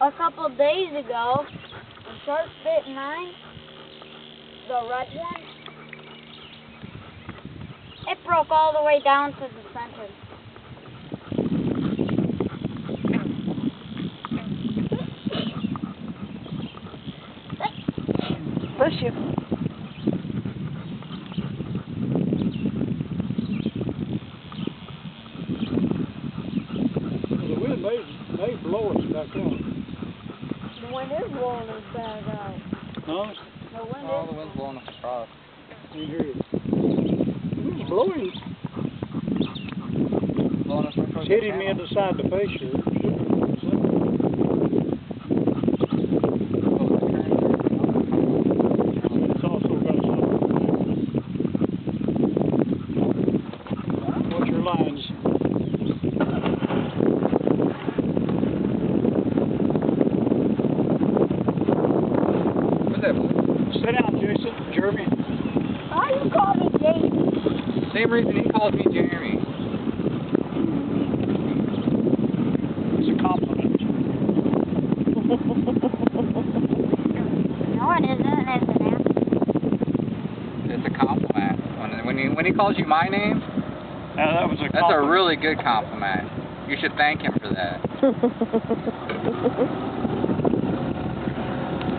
A couple of days ago, a shark bit mine, the red one. It broke all the way down to the center. Bless you. The wind may blow us back on. The wind is blowing us back out. Huh? The wind Oh, is the wind's blowing us across. You hear it. It's blowing. Blowing us right It's towards hitting the me in channel. the side of the face here. It's also got some. Watch your lines. What's that? Sit down, Jason. Jeremy. Why you call me Jason? Same reason he calls me Jeremy. It's a compliment. No, it isn't. It's an answer. It's a compliment. When he calls you my name, That was a that's a compliment. really good compliment. You should thank him for that.